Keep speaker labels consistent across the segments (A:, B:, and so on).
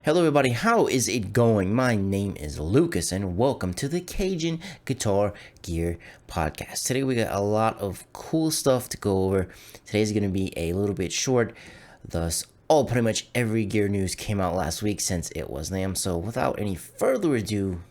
A: Hello everybody, how is it going? My name is Lucas and welcome to the Cajun Guitar Gear Podcast. Today we got a lot of cool stuff to go over. Today's going to be a little bit short, thus pretty much every gear news came out last week since it was NAMM. So without any further ado,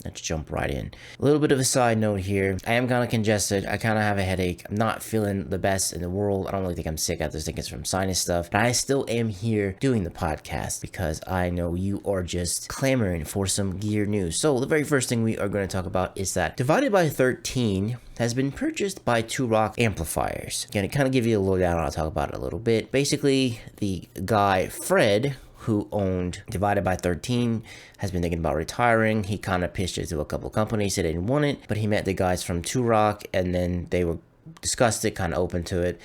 A: let's jump right in. A little bit of a side note here. I am kind of congested. I kind of have a headache. I'm not feeling the best in the world. I don't really think I'm sick. I just think it's from sinus stuff. But I still am here doing the podcast because I know you are just clamoring for some gear news. So the very first thing we are going to talk about is that Divided by 13 has been purchased by Two Rock Amplifiers. Gonna kind of give you a lowdown. I'll talk about it a little bit. Basically, the guy Fred, who owned Divided by 13, has been thinking about retiring. He kind of pitched it to a couple companies that didn't want it, but he met the guys from Two Rock, and then they were discussed it, kind of open to it.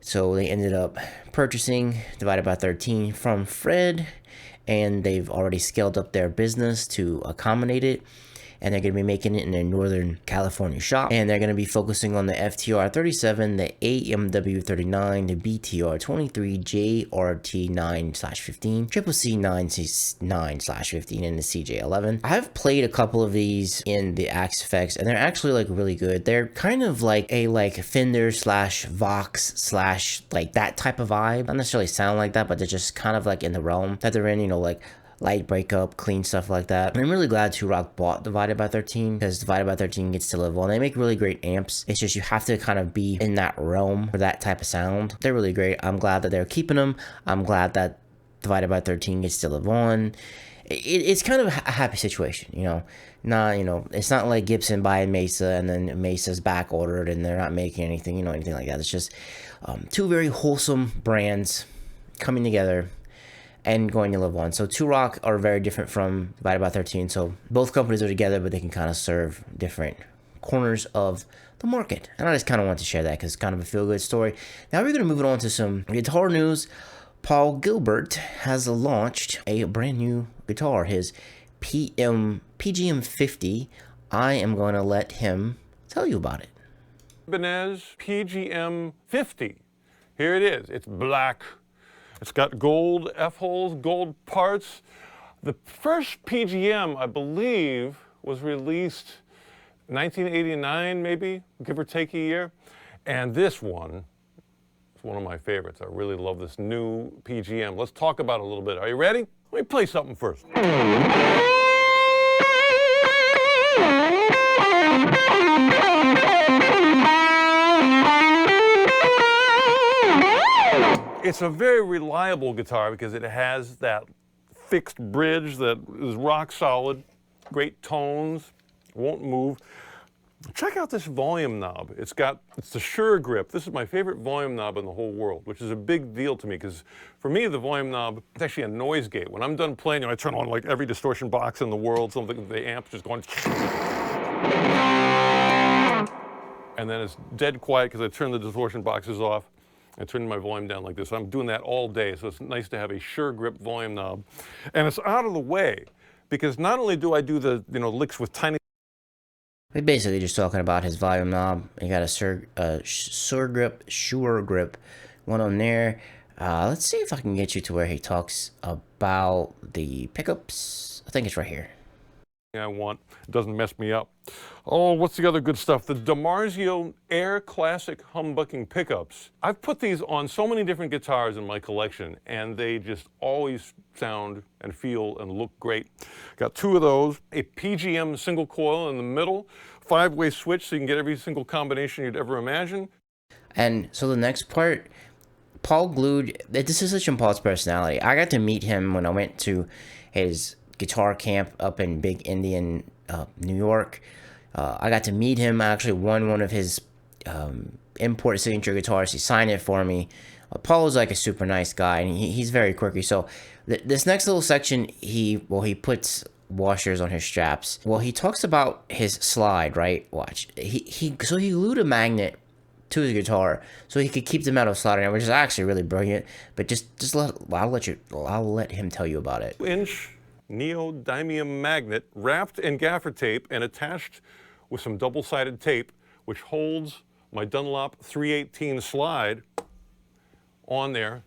A: So they ended up purchasing Divided by 13 from Fred, and they've already scaled up their business to accommodate it. And they're going to be making it in their Northern California shop. And they're going to be focusing on the FTR37, the AMW39, the BTR23, JRT9/15, Triple C9/15, and the CJ11. I've played a couple of these in the Axe Effects, and they're actually like really good. They're kind of like a Fender / Vox / like that type of vibe. Not necessarily sound like that, but they're just kind of like in the realm that they're in, you know, like light breakup, clean stuff like that. And I'm really glad Two Rock bought Divided by 13 because Divided by 13 gets to live on. They make really great amps. It's just you have to kind of be in that realm for that type of sound. They're really great. I'm glad that they're keeping them. I'm glad that Divided by 13 gets to live on. It's kind of a happy situation, you know. It's not like Gibson buying Mesa and then Mesa's back ordered and they're not making anything, anything like that. It's just two very wholesome brands coming together and going to live on. So Two Rock are very different from Divided by 13. So both companies are together, but they can kind of serve different corners of the market. And I just kind of want to share that because it's kind of a feel-good story. Now we're going to move it on to some guitar news. Paul Gilbert has launched a brand new guitar, his PGM 50. I am going to let him tell you about it.
B: Ibanez PGM 50. Here it is. It's black. It's got gold F-holes, gold parts. The first PGM, I believe, was released 1989, maybe, give or take a year. And this one is one of my favorites. I really love this new PGM. Let's talk about it a little bit. Are you ready? Let me play something first. It's a very reliable guitar because it has that fixed bridge that is rock solid, great tones, won't move. Check out this volume knob. It's the Sure Grip. This is my favorite volume knob in the whole world, which is a big deal to me because for me, the volume knob, it's actually a noise gate. When I'm done playing, I turn on like every distortion box in the world, something the amp's just going, and then it's dead quiet because I turn the distortion boxes off. I turn my volume down like this. I'm doing that all day, so it's nice to have a Sure Grip volume knob. And it's out of the way, because not only do I do the licks with tiny...
A: We're basically just talking about his volume knob. You got a Sure Grip, one on there. Let's see if I can get you to where he talks about the pickups. I think it's right here.
B: I want. It doesn't mess me up. Oh, what's the other good stuff? The DiMarzio Air Classic humbucking pickups. I've put these on so many different guitars in my collection, and they just always sound and feel and look great. Got two of those, a PGM single coil in the middle, 5-way switch so you can get every single combination you'd ever imagine.
A: And so the next part, Paul glued, this is such Paul's personality. I got to meet him when I went to his guitar camp up in Big Indian, New York. I got to meet him. I actually won one of his import signature guitars. He signed it for me. Paul is like a super nice guy, and he's very quirky. So this next little section, he puts washers on his straps. Well, he talks about his slide, right? Watch. He glued a magnet to his guitar so he could keep the metal sliding in, which is actually really brilliant. But I'll let him tell you about it.
B: 2-inch neodymium magnet wrapped in gaffer tape and attached with some double-sided tape, which holds my Dunlop 318 slide on there.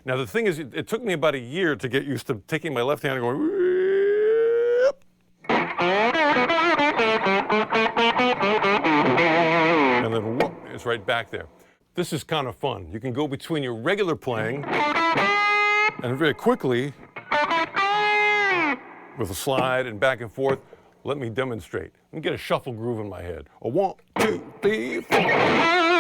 B: Now the thing is, it took me about a year to get used to taking my left hand and going, and then whoop, it's right back there. This is kind of fun. You can go between your regular playing and very quickly, with a slide and back and forth. Let me demonstrate. Let me get a shuffle groove in my head. A 1, 2, 3, 4.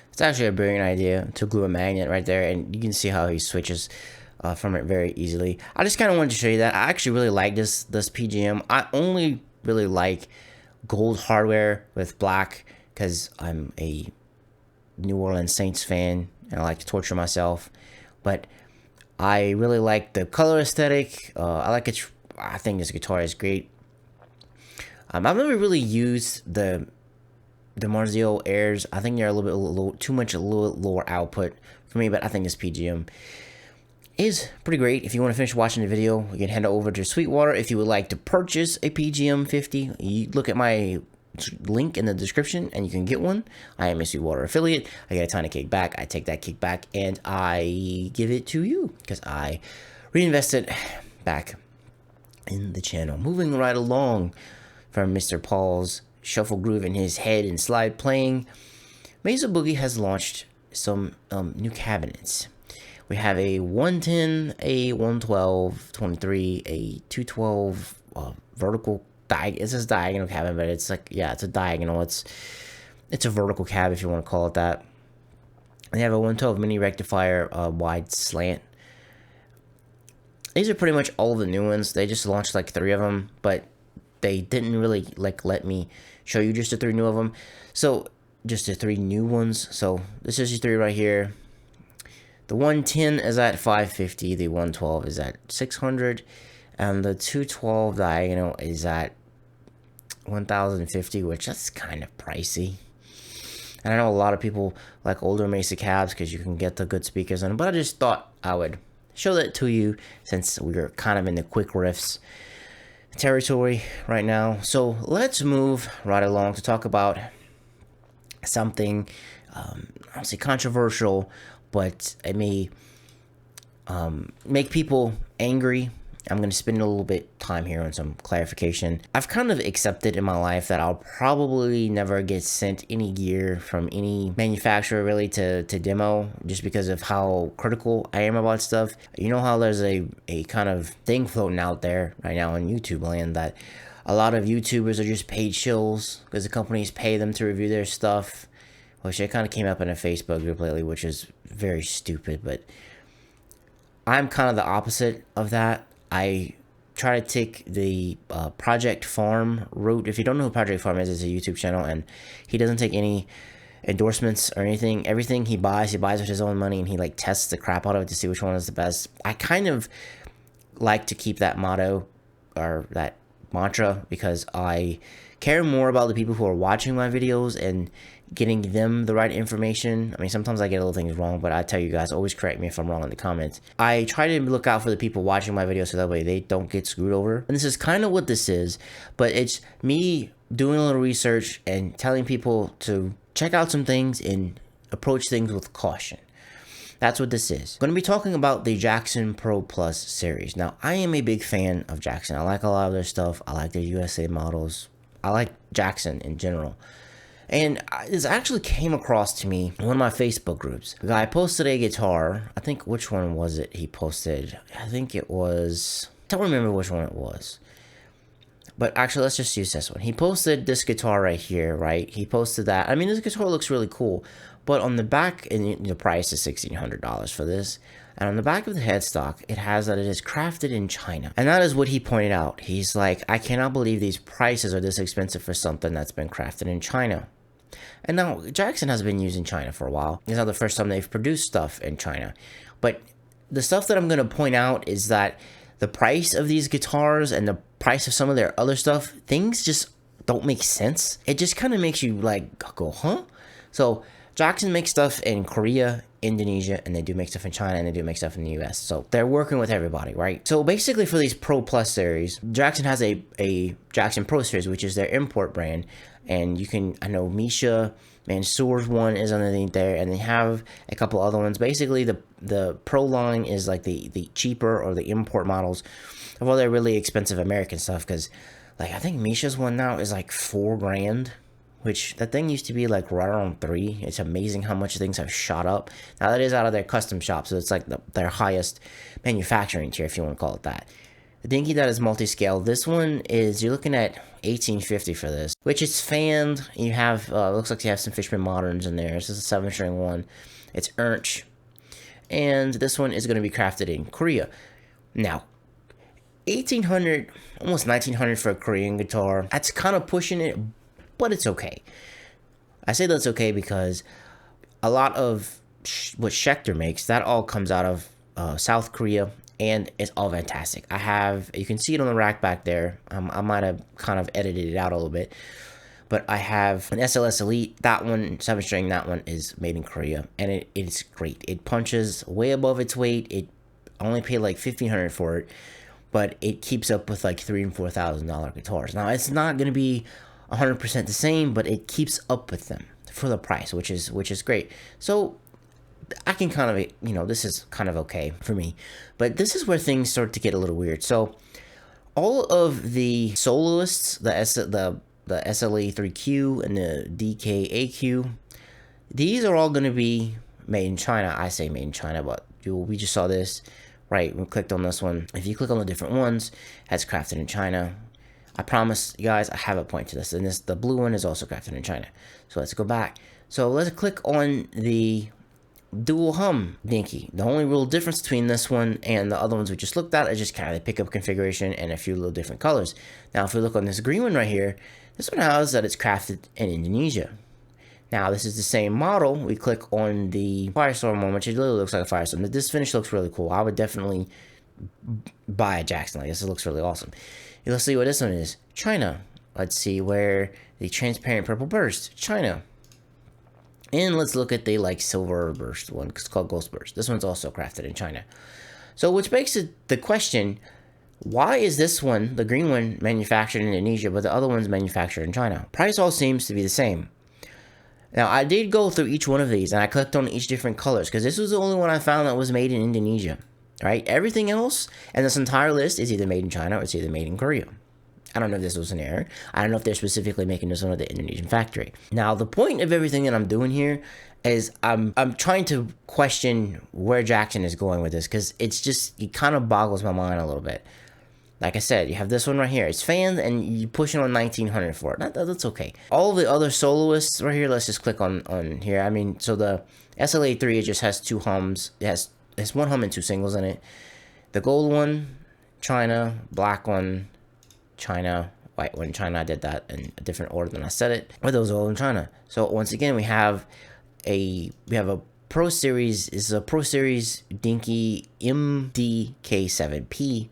A: It's actually a brilliant idea to glue a magnet right there, and you can see how he switches from it very easily. I just kind of wanted to show you that. I actually really like this PGM. I only really like gold hardware with black because I'm a New Orleans Saints fan and I like to torture myself. But I really like the color aesthetic. I think this guitar is great. I've never really used the Marzio Airs. I think they're a little bit a little lower output for me, but I think this PGM is pretty great. If you want to finish watching the video, you can head over to Sweetwater. If you would like to purchase a PGM 50, you look at my link in the description and you can get one. I am a Sweetwater affiliate. I get a ton of kickback. I take that kickback and I give it to you because I reinvest it back in the channel. Moving right along from Mr. Paul's shuffle groove in his head and slide playing, Mesa Boogie has launched some new cabinets. We have a 110, a 112, 23, a 212 vertical it says diagonal cabin, but it's like, yeah, it's a diagonal. It's a vertical cab if you want to call it that. They have a 112 mini rectifier wide slant. These are pretty much all of the new ones. They just launched like 3 of them, but they didn't really like let me show you just the 3 new of them. So just the 3 new ones. So this is the 3 right here. The 110 is at 550. The 112 is at 600, and the 212 diagonal is at 1050, which that's kind of pricey. And I know a lot of people like older Mesa cabs because you can get the good speakers on them, but I just thought I would show that to you since we're kind of in the quick riffs territory right now. So let's move right along to talk about something I'll say controversial, but it may make people angry. I'm going to spend a little bit time here on some clarification. I've kind of accepted in my life that I'll probably never get sent any gear from any manufacturer really to demo, just because of how critical I am about stuff. You know how there's a kind of thing floating out there right now on YouTube land that a lot of YouTubers are just paid shills because the companies pay them to review their stuff, which it kind of came up in a Facebook group lately, which is very stupid. But I'm kind of the opposite of that. I try to take the Project Farm route. If you don't know who Project Farm is, it's a YouTube channel, and he doesn't take any endorsements or anything. Everything he buys with his own money, and he like tests the crap out of it to see which one is the best. I kind of like to keep that motto or that mantra because I care more about the people who are watching my videos and getting them the right information. I mean, sometimes I get little things wrong, but I tell you guys, always correct me if I'm wrong in the comments. I try to look out for the people watching my videos so that way they don't get screwed over. And this is kind of what this is, but it's me doing a little research and telling people to check out some things and approach things with caution. That's what this is. I'm going to be talking about the Jackson Pro Plus series. Now, I am a big fan of Jackson. I like a lot of their stuff. I like their USA models. I like Jackson in general. And this actually came across to me in one of my Facebook groups. The guy posted a guitar. I think, which one was it he posted? I think it was, I don't remember which one it was. But actually, let's just use this one. He posted this guitar right here, right? He posted that. I mean, this guitar looks really cool. But on the back, and the price is $1,600 for this. And on the back of the headstock, it has that it is crafted in China. And that is what he pointed out. He's like, I cannot believe these prices are this expensive for something that's been crafted in China. And now, Jackson has been used in China for a while. It's not the first time they've produced stuff in China. But the stuff that I'm going to point out is that the price of these guitars and the price of some of their other stuff, things just don't make sense. It just kind of makes you like go, huh? So Jackson makes stuff in Korea, Indonesia, and they do make stuff in China, and they do make stuff in the US. So they're working with everybody, right? So basically for these Pro Plus series, Jackson has a Jackson Pro series, which is their import brand. And you can, I know Misha, Mansour's one is underneath there, and they have a couple other ones. Basically, the Pro line is like the cheaper or the import models of all their really expensive American stuff. Because, like, I think Misha's one now is like $4,000, which that thing used to be like right around $3,000. It's amazing how much things have shot up. Now that is out of their custom shop, so it's like their highest manufacturing tier, if you want to call it that. The Dinky that is multi-scale, this one is, you're looking at $1,850 for this, which is fanned. You have, looks like you have some Fishman Moderns in there. This is a 7-string one. It's Ernch. And this one is going to be crafted in Korea. Now, $1,800, almost $1,900 for a Korean guitar. That's kind of pushing it, but it's okay. I say that's okay because a lot of what Schecter makes, that all comes out of South Korea. And it's all fantastic. I have, you can see it on the rack back there. I might have kind of edited it out a little bit. But I have an SLS Elite. That one, 7-string, that one is made in Korea. And it's great. It punches way above its weight. I only paid like $1,500 for it. But it keeps up with like $3,000 and $4,000 guitars. Now, it's not going to be 100% the same, but it keeps up with them for the price, which is great. So I can kind of, you know, this is kind of okay for me. But this is where things start to get a little weird. So all of the soloists, the SLA 3Q and the DK AQ, these are all going to be made in China. I say made in China, but we just saw this, right? We clicked on this one. If you click on the different ones, that's crafted in China. I promise you guys, I have a point to this. And the blue one is also crafted in China. So let's go back. So let's click on the dual hum Dinky. The only real difference between this one and the other ones we just looked at is just kind of the pickup configuration and a few little different colors. Now, if we look on this green one right here, this one has that it's crafted in Indonesia. Now, this is the same model. We click on the Firestorm one, which it literally looks like a Firestorm. This finish looks really cool. I would definitely buy a Jackson like this. It looks really awesome. Let's see what this one is. China. Let's see where the transparent purple burst. China. And let's look at the like silver burst one. It's called Ghost Burst. This one's also crafted in China. So which makes it the question, why is this one, the green one, manufactured in Indonesia, but the other one's manufactured in China? Price all seems to be the same. Now, I did go through each one of these, and I clicked on each different colors, because this was the only one I found that was made in Indonesia. Right? Everything else, and this entire list, is either made in China or it's either made in Korea. I don't know if this was an error. I don't know if they're specifically making this one at the Indonesian factory. Now, the point of everything that I'm doing here is I'm trying to question where Jackson is going with this, because it kind of boggles my mind a little bit. Like I said, you have this one right here. It's fanned, and you push it on $1,900 for it. That's okay. All the other soloists right here, let's just click on here. I mean, so the SLA3, it just has 2 hums. It has 1 hum and 2 singles in it. The gold one, China. Black one, China. White one, China. I did that in a different order than I said it. But those are all in China. So once again, we have a Pro Series. This is a Pro Series Dinky MDK7P.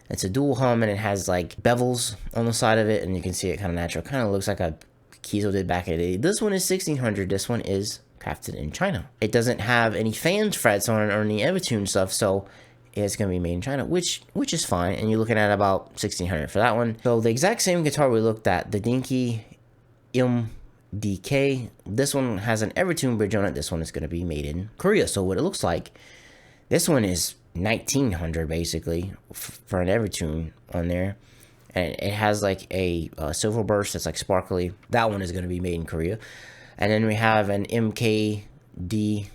A: It's a dual hum, and it has like bevels on the side of it, and you can see it kind of natural. Kind of looks like a Kiesel did back in the day. This one is $1,600. This one is crafted in China. It doesn't have any fanned frets on it or any Evertune stuff, so it's going to be made in China, which is fine. And you're looking at about $1,600 for that one. So the exact same guitar we looked at, the Dinky MDK, this one has an Evertune bridge on it. This one is going to be made in Korea. So what it looks like, this one is $1,900 basically for an Evertune on there, and it has like a silver burst that's like sparkly. That one is going to be made in Korea. And then we have an MKD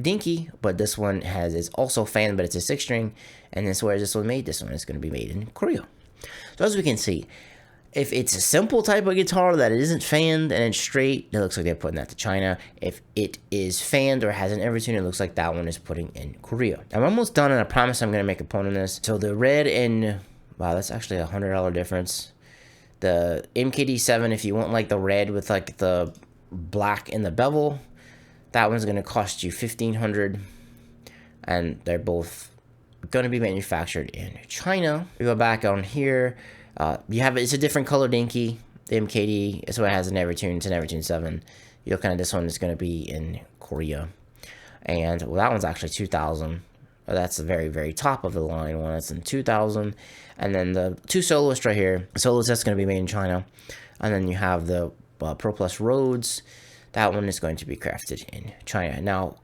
A: Dinky, but this one is also fanned, but it's a 6-string. And this where this one made, this one is going to be made in Korea. So as we can see, if it's a simple type of guitar that it isn't fanned and it's straight, it looks like they're putting that to China. If it is fanned or has an Evertune, it looks like that one is putting in Korea. I'm almost done, and I promise I'm going to make a point on this. So the red and, wow, that's actually a $100 difference. The MKD7, if you want like the red with like the black in the bevel, that one's going to cost you $1,500. and they're both going to be manufactured in China. We go back on here. It's a different color dinky. The MKD, that's what it has an Evertune. It's an Evertune 7. You look at this one is going to be in Korea. And well, that one's actually 2000. That's the very, very top of the line one. It's in 2000. And then the two soloists right here. Soloist, that's going to be made in China. And then you have the Pro Plus Rhodes. That one is going to be crafted in China. Now,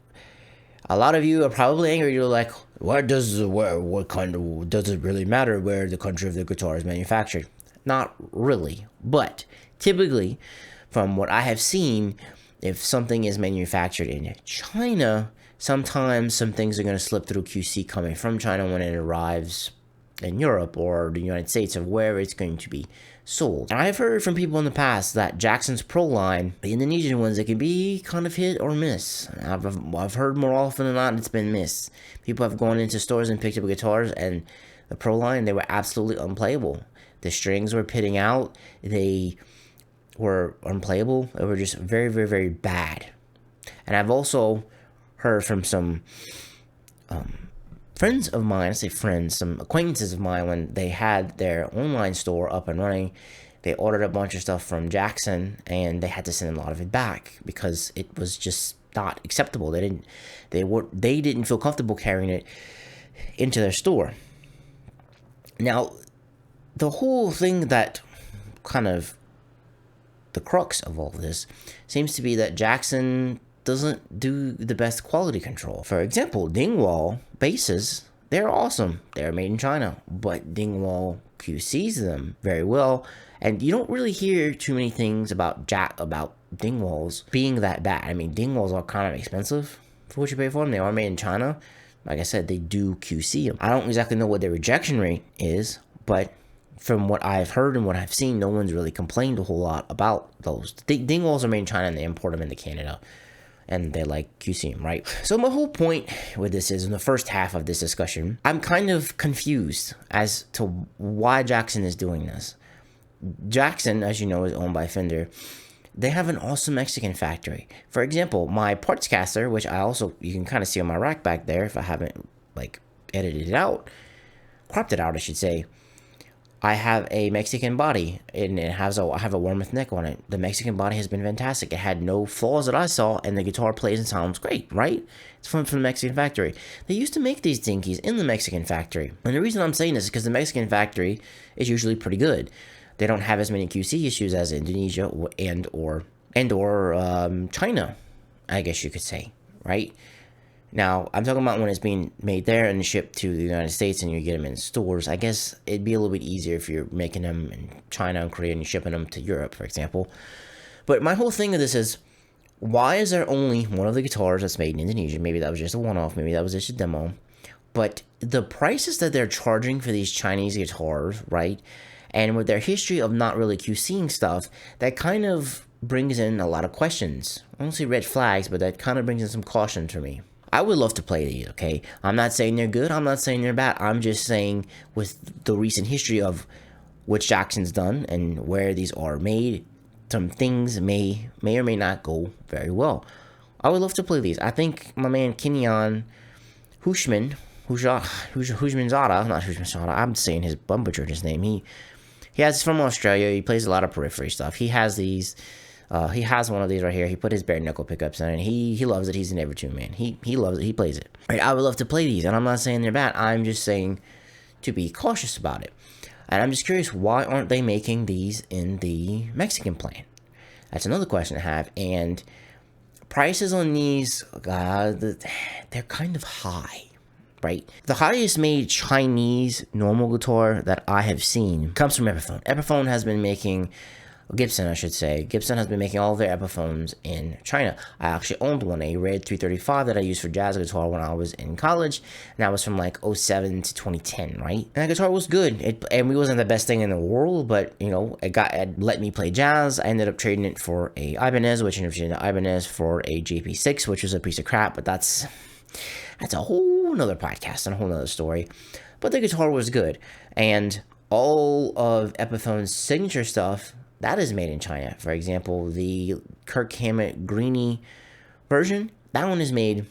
A: a lot of you are probably angry. You're like, what does it really matter where the country of the guitar is manufactured? Not really, but typically, from what I have seen, if something is manufactured in China, sometimes some things are going to slip through QC coming from China when it arrives in Europe or the United States, of where it's going to be sold. And I've heard from people in the past that Jackson's Pro line, the Indonesian ones, it can be kind of hit or miss. I've heard more often than not it's been miss. People have gone into stores and picked up guitars, and the Pro line, they were absolutely unplayable. The strings were pitting out. They were unplayable. They were just very, very, very bad. And I've also heard from some friends of mine, I say friends, some acquaintances of mine, when they had their online store up and running, they ordered a bunch of stuff from Jackson, and they had to send a lot of it back because it was just not acceptable. They didn't feel comfortable carrying it into their store. Now, the whole thing that kind of the crux of all of this seems to be that Jackson doesn't do the best quality control. For example, Dingwall basses, they're awesome. They're made in China, but Dingwall QCs them very well. And you don't really hear too many things about Dingwalls being that bad. I mean, Dingwalls are kind of expensive for what you pay for them. They are made in China. Like I said, they do QC them. I don't exactly know what their rejection rate is, but from what I've heard and what I've seen, no one's really complained a whole lot about those. Dingwalls are made in China, and they import them into Canada, and they like QC them, right? So my whole point with this is, in the first half of this discussion, I'm kind of confused as to why Jackson is doing this. Jackson, as you know, is owned by Fender. They have an awesome Mexican factory. For example, my parts caster, which you can kind of see on my rack back there if I haven't edited it out, cropped it out, I should say. I have a Mexican body, and I have a Wormouth neck on it. The Mexican body has been fantastic. It had no flaws that I saw, and the guitar plays and sounds great, right? It's from the Mexican factory. They used to make these dinkies in the Mexican factory. And the reason I'm saying this is because the Mexican factory is usually pretty good. They don't have as many QC issues as Indonesia or China, I guess you could say, right? Now, I'm talking about when it's being made there and shipped to the United States and you get them in stores. I guess it'd be a little bit easier if you're making them in China and Korea and you're shipping them to Europe, for example. But my whole thing of this is, why is there only one of the guitars that's made in Indonesia? Maybe that was just a one-off. Maybe that was just a demo. But the prices that they're charging for these Chinese guitars, right? And with their history of not really QCing stuff, that kind of brings in a lot of questions. I don't see red flags, but that kind of brings in some caution for me. I would love to play these, okay? I'm not saying they're good. I'm not saying they're bad. I'm just saying with the recent history of which Jackson's done and where these are made, some things may or may not go very well. I would love to play these. I think my man Kenyon Hushmanzada, not Hushmanzada, I'm saying his butchered his name. He has from Australia. He plays a lot of periphery stuff. He has these. He has one of these right here. He put his bare knuckle pickups in it. He loves it. He's an Evertune man. He loves it. He plays it. Right, I would love to play these, and I'm not saying they're bad. I'm just saying to be cautious about it. And I'm just curious, why aren't they making these in the Mexican plant? That's another question I have. And prices on these, they're kind of high, right? The highest made Chinese normal guitar that I have seen comes from Epiphone. Epiphone has been making... Gibson, I should say. Gibson has been making all of their Epiphones in China. I actually owned one, a Red 335 that I used for jazz guitar when I was in college. And that was from like 07 to 2010, right? And that guitar was good. It wasn't the best thing in the world, but you know, it let me play jazz. I ended up trading it for a Ibanez, which ended up trading the Ibanez for a JP6, which was a piece of crap, but that's a whole nother podcast and a whole nother story. But the guitar was good. And all of Epiphone's signature stuff, that is made in China. For example, the Kirk Hammett Greeny version, that one is made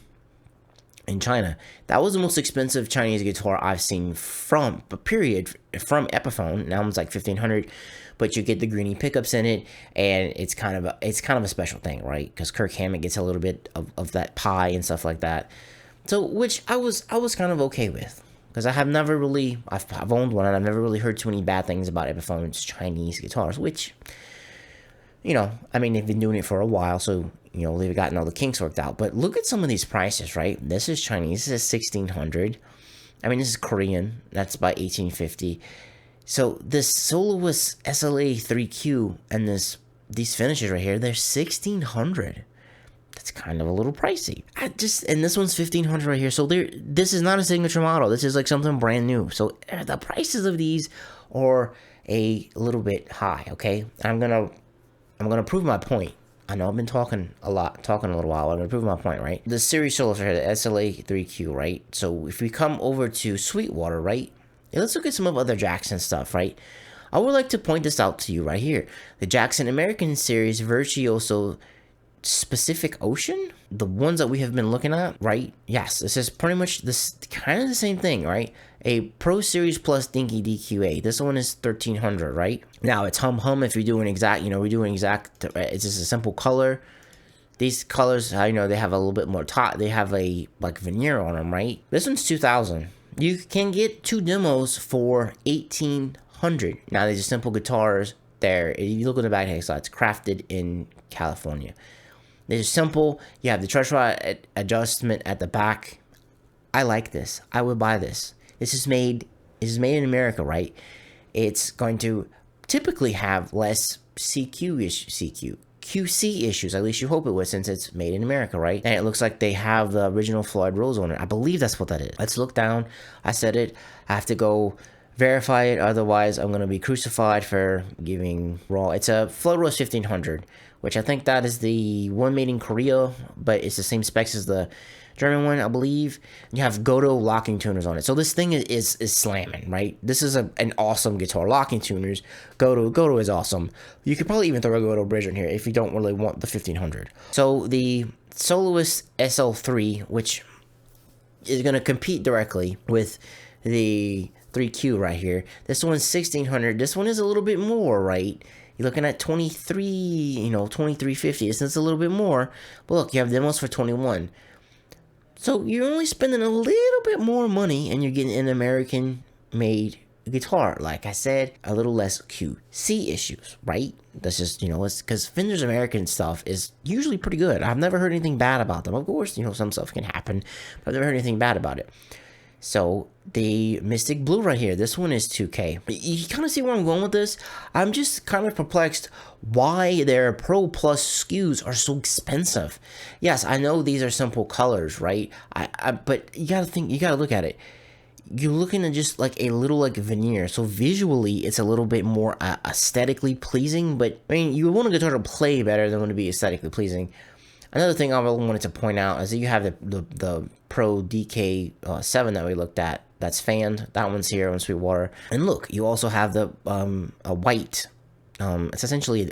A: in China. That was the most expensive Chinese guitar I've seen from Epiphone. Now it's like 1,500, but you get the greeny pickups in it, and it's kind of a special thing, right? Because Kirk Hammett gets a little bit of that pie and stuff like that. So, which I was kind of okay with, because I've owned one, and I've never really heard too many bad things about Epiphone's Chinese guitars, which, I mean, they've been doing it for a while, so, they've gotten all the kinks worked out. But look at some of these prices, right? This is Chinese. This is 1,600. I mean, this is Korean. That's by 1,850. So this Soloist SLA 3Q and these finishes right here, they're 1,600. That's kind of a little pricey. And this one's 1,500 right here. So this is not a signature model. This is like something brand new. So the prices of these are a little bit high. Okay, I'm gonna prove my point. I know I've been talking a little while. I'm gonna prove my point, right? The series soloist right here, the SLA 3Q, right? So if we come over to Sweetwater, right? Let's look at some of other Jackson stuff, right? I would like to point this out to you right here. The Jackson American Series Virtuoso Pacific Ocean, the ones that we have been looking at, right? Yes, this is pretty much kind of the same thing, right? A Pro Series Plus Dinky DQA. This one is 1,300, right? Now it's hum if you're doing exact, it's just a simple color. These colors, they have a little bit more they have a like veneer on them, right? This one's 2,000. You can get 2 demos for 1,800. Now these are simple guitars. If you look at the back here, so it's crafted in California. They're simple. You have the truss rod adjustment at the back. I like this. I would buy this. This is made in America, right? It's going to typically have less QC issues. At least you hope it would, since it's made in America, right? And it looks like they have the original Floyd Rose on it. I believe that's what that is. Let's look down. I said it. I have to go verify it. Otherwise, I'm going to be crucified for giving raw. It's a Floyd Rose 1,500, which I think that is the one made in Korea, but it's the same specs as the German one, I believe. You have Goto locking tuners on it. So this thing is slamming, right? This is an awesome guitar. Locking tuners, Goto is awesome. You could probably even throw a Goto bridge in here if you don't really want the 1,500. So the Soloist SL3, which is going to compete directly with the 3Q right here. This one's 1,600. This one is a little bit more, right? You're looking at 2,350. This is a little bit more. But look, you have demos for 21. So you're only spending a little bit more money, and you're getting an American-made guitar. Like I said, a little less QC issues, right? That's just, it's because Fender's American stuff is usually pretty good. I've never heard anything bad about them. Of course, some stuff can happen, but I've never heard anything bad about it. So the Mystic Blue right here, this one is 2K. You kind of see where I'm going with this. I'm just kind of perplexed why their Pro Plus SKUs are so expensive. Yes, I know these are simple colors, right? But you gotta look at it. You're looking at just like a little like veneer. So visually, it's a little bit more aesthetically pleasing. But I mean, you want a guitar to play better than want to be aesthetically pleasing. Another thing I really wanted to point out is that you have the Pro DK7 that we looked at. That's fanned. That one's here on Sweetwater. And look, you also have the a white. It's essentially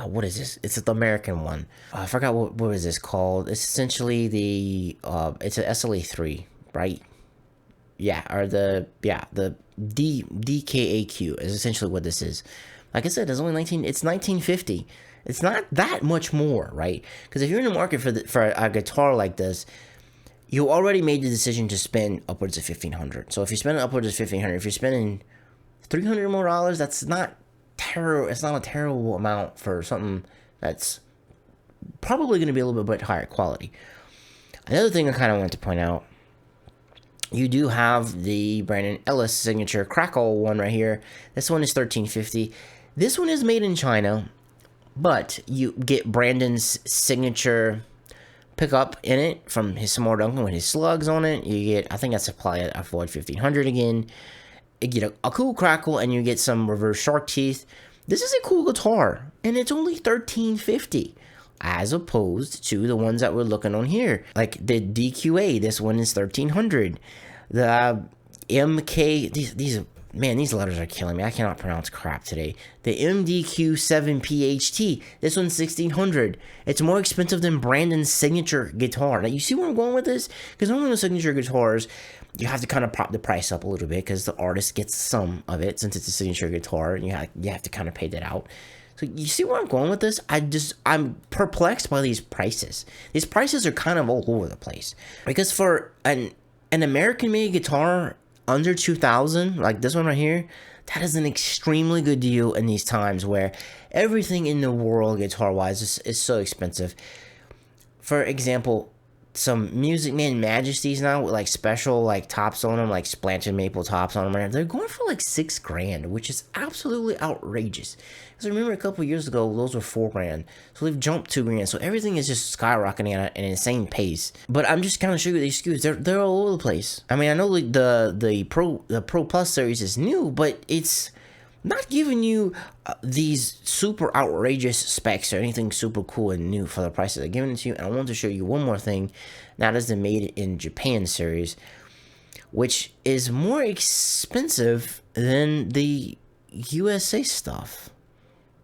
A: what is this? It's the American one. I forgot what is this called. It's essentially it's an SLA3, right? Yeah, or the DKAQ is essentially what this is. Like I said, it's 1950. It's not that much more, right? Because if you're in the market for a guitar like this, you already made the decision to spend upwards of $1,500. So if you're spending upwards of $1,500, if you're spending $300 more, that's not terrible. It's not a terrible amount for something that's probably going to be a little bit higher quality. Another thing I kind of want to point out, you do have the Brandon Ellis signature Crackle one right here. This one is $1,350. This one is made in China, but you get Brandon's signature pickup in it from his Samora Duncan with his slugs on it. You get, I think that's probably a Floyd 1,500 again. You get a cool crackle, and you get some reverse shark teeth. This is a cool guitar, and it's only $1,350, as opposed to the ones that we're looking on here. Like the DQA, this one is $1,300. The MK, these man, these letters are killing me. I cannot pronounce crap today. The MDQ7PHT. This one's $1,600. It's more expensive than Brandon's signature guitar. Now, you see where I'm going with this? Because normally with signature guitars, you have to kind of prop the price up a little bit because the artist gets some of it since it's a signature guitar, and you have to kind of pay that out. So you see where I'm going with this? I'm perplexed by these prices. These prices are kind of all over the place. Because for an American-made guitar under $2,000, like this one right here, that is an extremely good deal in these times where everything in the world, guitar-wise, is so expensive. For example, some Music Man Majesties now with like special like tops on them, like splanted maple tops on them. They're going for like $6,000, which is absolutely outrageous. Because remember a couple years ago, those were $4,000, so they've jumped $2,000. So everything is just skyrocketing at an insane pace. But I'm just kind of showing you these SKUs. They're all over the place. I mean, I know the Pro Plus series is new, but it's not giving you these super outrageous specs or anything super cool and new for the prices they're giving it to you. And I want to show you one more thing. Now, that is the Made in Japan series, which is more expensive than the USA stuff.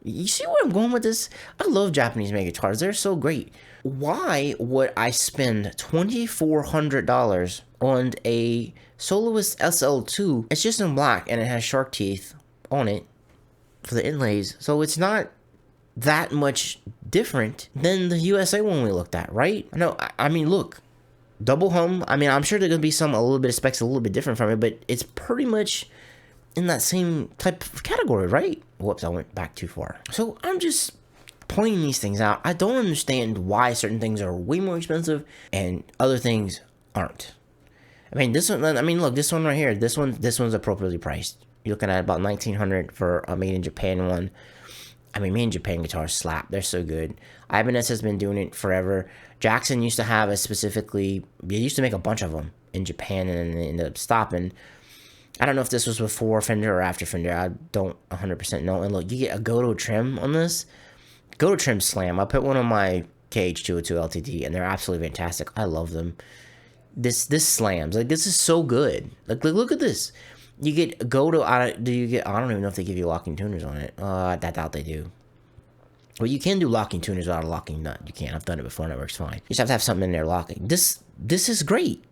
A: You see where I'm going with this? I love Japanese-made guitars. They're so great. Why would I spend $2,400 on a Soloist SL2? It's just in black, and it has shark teeth on it for the inlays, so it's not that much different than the USA one we looked at, right? No, I mean, look, double hum. I mean, I'm sure there's gonna be a little bit of specs a little bit different from it, but it's pretty much in that same type of category, right? Whoops, I went back too far. So I'm just pointing these things out. I don't understand why certain things are way more expensive and other things aren't. I mean, this one. I mean, look, this one right here. This one's appropriately priced. You're looking at about $1,900 for a Made in Japan one. I mean, Made in Japan guitars slap. They're so good. Ibanez has been doing it forever. Jackson used to have they used to make a bunch of them in Japan, and then they ended up stopping. I don't know if this was before Fender or after Fender. I don't 100% know. And look, you get a Goto trim on this. Goto trim slam. I put one on my KH202 LTD, and they're absolutely fantastic. I love them. This slams. Like, this is so good. Like look at this. You get Goto out of, I don't even know if they give you locking tuners on it. I doubt they do. Well, you can do locking tuners without a locking nut. You can. I've done it before and it works fine. You just have to have something in there locking. This is great.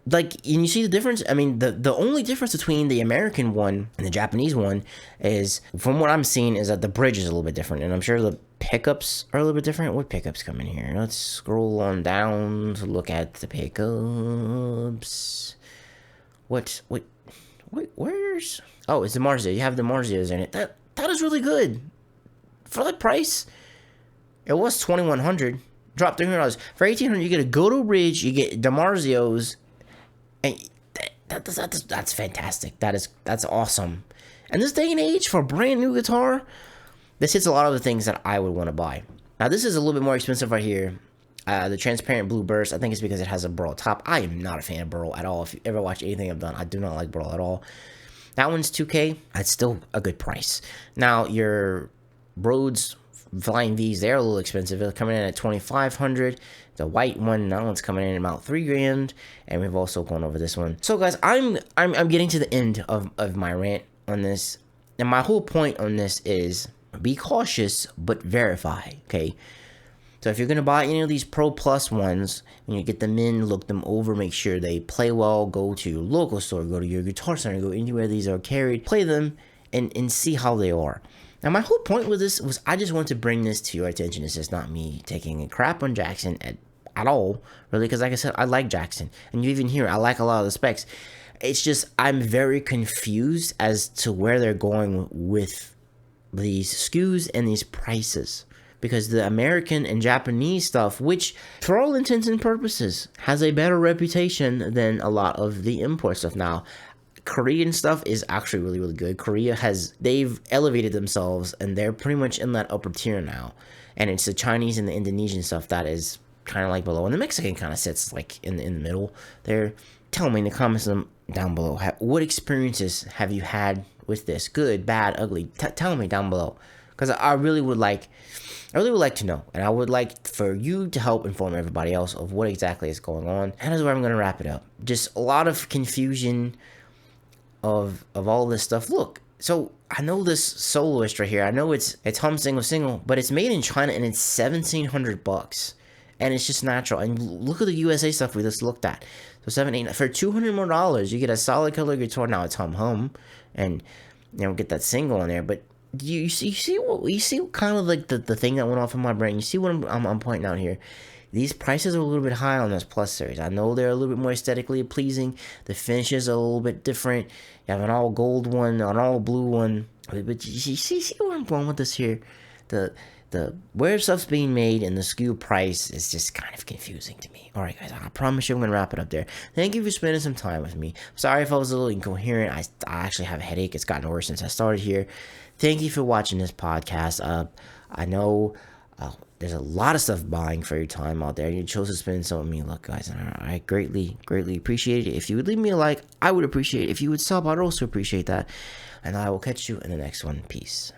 A: Like, and you see the difference? I mean, the only difference between the American one and the Japanese one is, from what I'm seeing, is that the bridge is a little bit different. And I'm sure the pickups are a little bit different. What pickups come in here? Let's scroll on down to look at the pickups. Where's... Oh, it's the Marzia. You have the Marzias in it. That is really good. For that price, it was $2,100. Dropped $300. For $1,800, you get a Goto bridge, you get the Marzios, and that's fantastic. That's awesome. And this day and age, for a brand new guitar, this hits a lot of the things that I would want to buy. Now, this is a little bit more expensive right here. The transparent blue burst, I think it's because it has a burl top. I am not a fan of burl at all. If you ever watch anything I've done, I do not like burl at all. That one's $2,000. That's still a good price. Now, your Rhodes Flying V's, they're a little expensive. They're coming in at $2,500. The white one, that one's coming in at about $3,000. And we've also gone over this one. So, guys, I'm getting to the end of my rant on this. And my whole point on this is be cautious, but verify, okay? So if you're going to buy any of these Pro Plus ones, when you get them in, look them over, make sure they play well, go to your local store, go to your guitar center, go anywhere these are carried, play them, and see how they are. Now, my whole point with this was I just want to bring this to your attention. This is not me taking a crap on Jackson at all, really, because like I said, I like Jackson. And you even hear I like a lot of the specs. It's just I'm very confused as to where they're going with these SKUs and these prices. Because the American and Japanese stuff, which for all intents and purposes has a better reputation than a lot of the import stuff now. Korean stuff is actually really, really good. They've elevated themselves and they're pretty much in that upper tier now. And it's the Chinese and the Indonesian stuff that is kind of like below. And the Mexican kind of sits like in the middle there. Tell me in the comments down below, what experiences have you had with this? Good, bad, ugly? Tell me down below. Because I really would like to know, and I would like for you to help inform everybody else of what exactly is going on. And that's where I'm going to wrap it up. Just a lot of confusion, of all this stuff. Look, so I know this soloist right here. I know it's hum single, but it's made in China and it's $1,700, and it's just natural. And look at the USA stuff we just looked at. So for $200 more, you get a solid color guitar. Now it's hum, and get that single in there. But you see kind of like the thing that went off in my brain. You see what I'm pointing out here. These prices are a little bit high on this Plus series. I know they're a little bit more aesthetically pleasing. The finishes are a little bit different. You have an all gold one, an all blue one. But you see where I'm going with this here? The where stuff's being made and the SKU price is just kind of confusing to me. Alright guys, I promise you I'm going to wrap it up there. Thank you for spending some time with me. Sorry if I was a little incoherent. I actually have a headache. It's gotten worse since I started here. Thank you for watching this podcast. I know there's a lot of stuff buying for your time out there. You chose to spend some with me. Look, guys, I greatly appreciate it. If you would leave me a like, I would appreciate it. If you would sub, I'd also appreciate that. And I will catch you in the next one. Peace.